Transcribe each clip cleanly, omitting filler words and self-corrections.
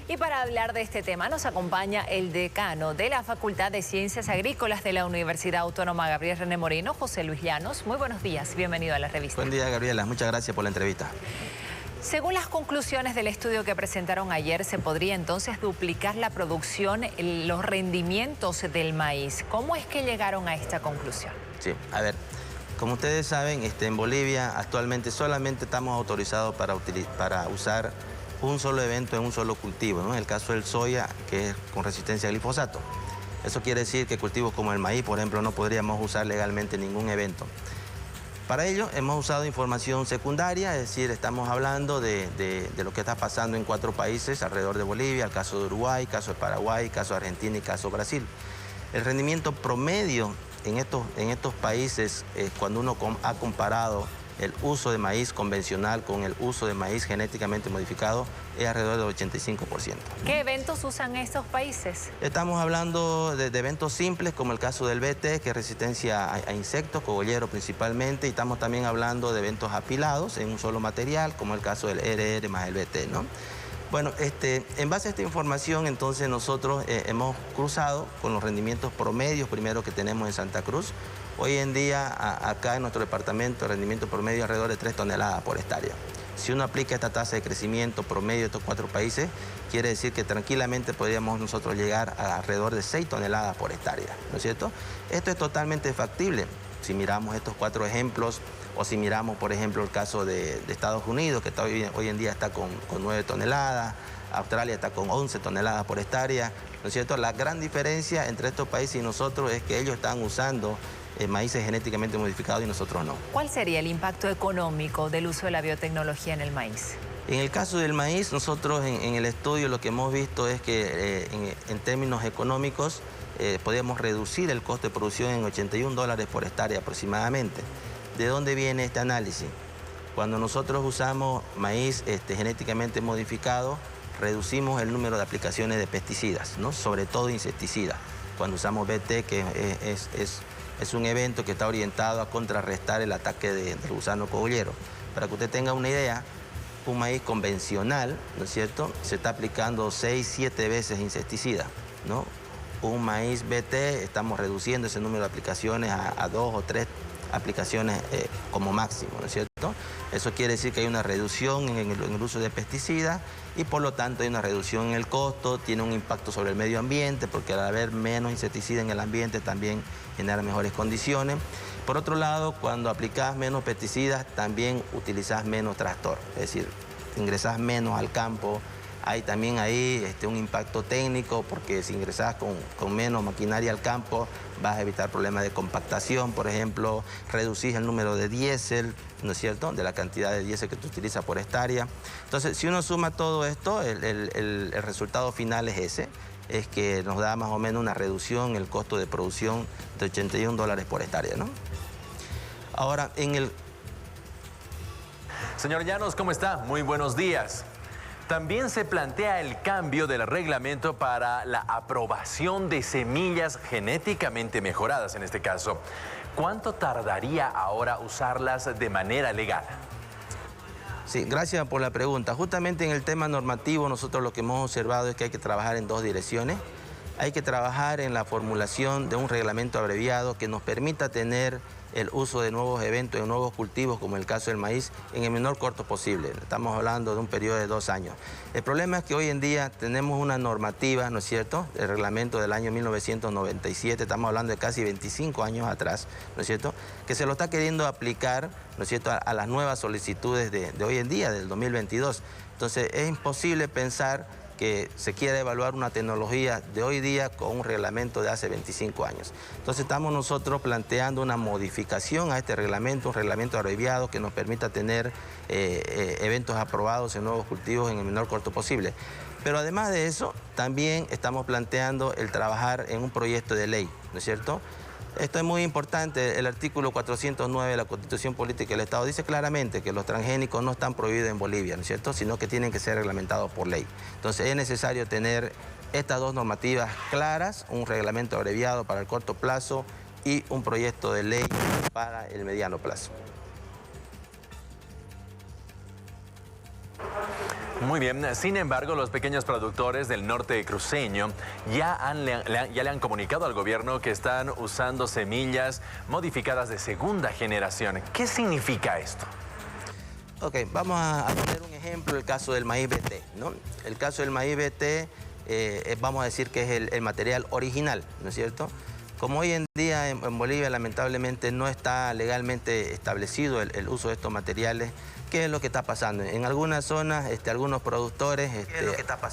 Y para hablar de este tema nos acompaña el decano de la Facultad de Ciencias Agrícolas de la Universidad Autónoma Gabriel René Moreno, José Luis Llanos. Muy buenos días, bienvenido a la revista. Buen día, Gabriela, muchas gracias por la entrevista. Según las conclusiones del estudio que presentaron ayer, se podría entonces duplicar la producción, los rendimientos del maíz. ¿Cómo es que llegaron a esta conclusión? Sí, a ver, como ustedes saben, en Bolivia actualmente solamente estamos autorizados para usar un solo evento en un solo cultivo, ¿no? En el caso del soya, que es con resistencia a glifosato. Eso quiere decir que cultivos como el maíz, por ejemplo, no podríamos usar legalmente ningún evento. Para ello hemos usado información secundaria, es decir, estamos hablando de lo que está pasando en 4 países alrededor de Bolivia, el caso de Uruguay, caso de Paraguay, caso de Argentina y caso de Brasil. El rendimiento promedio en estos países, cuando uno ha comparado el uso de maíz convencional con el uso de maíz genéticamente modificado, es alrededor del 85%. ¿Qué eventos usan estos países? Estamos hablando de eventos simples, como el caso del BT, que es resistencia a insectos, cogollero principalmente, y estamos también hablando de eventos apilados en un solo material, como el caso del RR más el BT, ¿no? Bueno, en base a esta información, entonces nosotros hemos cruzado con los rendimientos promedios primero que tenemos en Santa Cruz. Hoy en día, acá en nuestro departamento, el rendimiento promedio es alrededor de 3 toneladas por hectárea. Si uno aplica esta tasa de crecimiento promedio de estos 4 países, quiere decir que tranquilamente podríamos nosotros llegar a alrededor de 6 toneladas por hectárea, ¿no es cierto? Esto es totalmente factible. Si miramos estos 4 ejemplos, o si miramos, por ejemplo, el caso de Estados Unidos, que hoy en día está con 9 toneladas, Australia está con 11 toneladas por hectárea, ¿no es cierto? La gran diferencia entre estos países y nosotros es que ellos están usando maíces genéticamente modificados y nosotros no. ¿Cuál sería el impacto económico del uso de la biotecnología en el maíz? En el caso del maíz, nosotros en el estudio lo que hemos visto es que en términos económicos podemos reducir el costo de producción en $81 por hectárea aproximadamente. ¿De dónde viene este análisis? Cuando nosotros usamos maíz genéticamente modificado, reducimos el número de aplicaciones de pesticidas, ¿no? Sobre todo insecticidas. Cuando usamos BT, que es un evento que está orientado a contrarrestar el ataque del gusano cogollero. Para que usted tenga una idea, un maíz convencional, ¿no es cierto?, se está aplicando 6, 7 veces insecticida, ¿no? Un maíz BT, estamos reduciendo ese número de aplicaciones a 2 o 3 aplicaciones como máximo, ¿no es cierto? Eso quiere decir que hay una reducción en el uso de pesticidas y por lo tanto hay una reducción en el costo, tiene un impacto sobre el medio ambiente porque al haber menos insecticida en el ambiente también genera mejores condiciones. Por otro lado, cuando aplicas menos pesticidas también utilizas menos tractor, es decir, ingresas menos al campo. Hay también ahí un impacto técnico porque si ingresas con menos maquinaria al campo vas a evitar problemas de compactación, por ejemplo, reducís el número de diésel, ¿no es cierto?, de la cantidad de diésel que tú utilizas por hectárea. Entonces, si uno suma todo esto, el resultado final es ese, es que nos da más o menos una reducción en el costo de producción de $81 por hectárea, ¿no? Ahora, Señor Llanos, ¿cómo está? Muy buenos días. También se plantea el cambio del reglamento para la aprobación de semillas genéticamente mejoradas en este caso. ¿Cuánto tardaría ahora usarlas de manera legal? Sí, gracias por la pregunta. Justamente en el tema normativo nosotros lo que hemos observado es que hay que trabajar en 2 direcciones. Hay que trabajar en la formulación de un reglamento abreviado que nos permita tener el uso de nuevos eventos en nuevos cultivos, como el caso del maíz, en el menor corto posible. Estamos hablando de un periodo de 2 años. El problema es que hoy en día tenemos una normativa, ¿no es cierto?, el reglamento del año 1997, estamos hablando de casi 25 años atrás, ¿no es cierto?, que se lo está queriendo aplicar, ¿no es cierto?, a las nuevas solicitudes de hoy en día, del 2022. Entonces, es imposible pensar que se quiera evaluar una tecnología de hoy día con un reglamento de hace 25 años. Entonces estamos nosotros planteando una modificación a este reglamento, un reglamento abreviado que nos permita tener eventos aprobados en nuevos cultivos en el menor corto posible. Pero además de eso, también estamos planteando el trabajar en un proyecto de ley, ¿no es cierto? Esto es muy importante. El artículo 409 de la Constitución Política del Estado dice claramente que los transgénicos no están prohibidos en Bolivia, ¿no es cierto?, sino que tienen que ser reglamentados por ley. Entonces es necesario tener estas 2 normativas claras, un reglamento abreviado para el corto plazo y un proyecto de ley para el mediano plazo. Muy bien, sin embargo, los pequeños productores del norte cruceño ya le han comunicado al gobierno que están usando semillas modificadas de segunda generación. ¿Qué significa esto? Ok, vamos a poner un ejemplo, el caso del maíz BT, ¿no? El caso del maíz BT, vamos a decir que es el material original, ¿no es cierto? Como hoy en día en Bolivia lamentablemente no está legalmente establecido el uso de estos materiales, ¿qué es lo que está pasando? En algunas zonas, algunos productores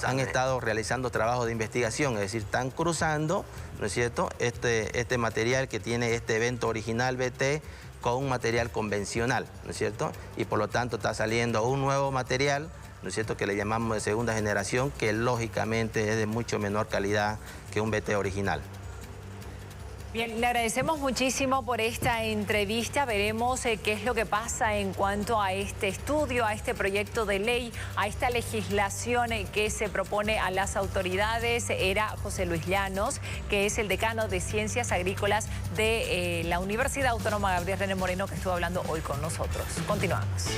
han estado realizando trabajos de investigación, es decir, están cruzando, ¿no es cierto?, este material que tiene este evento original BT con un material convencional, ¿no es cierto? Y por lo tanto está saliendo un nuevo material, ¿no es cierto?, que le llamamos de segunda generación, que lógicamente es de mucho menor calidad que un BT original. Bien, le agradecemos muchísimo por esta entrevista. Veremos qué es lo que pasa en cuanto a este estudio, a este proyecto de ley, a esta legislación que se propone a las autoridades. Era José Luis Llanos, que es el decano de Ciencias Agrícolas de la Universidad Autónoma Gabriel René Moreno, que estuvo hablando hoy con nosotros. Continuamos.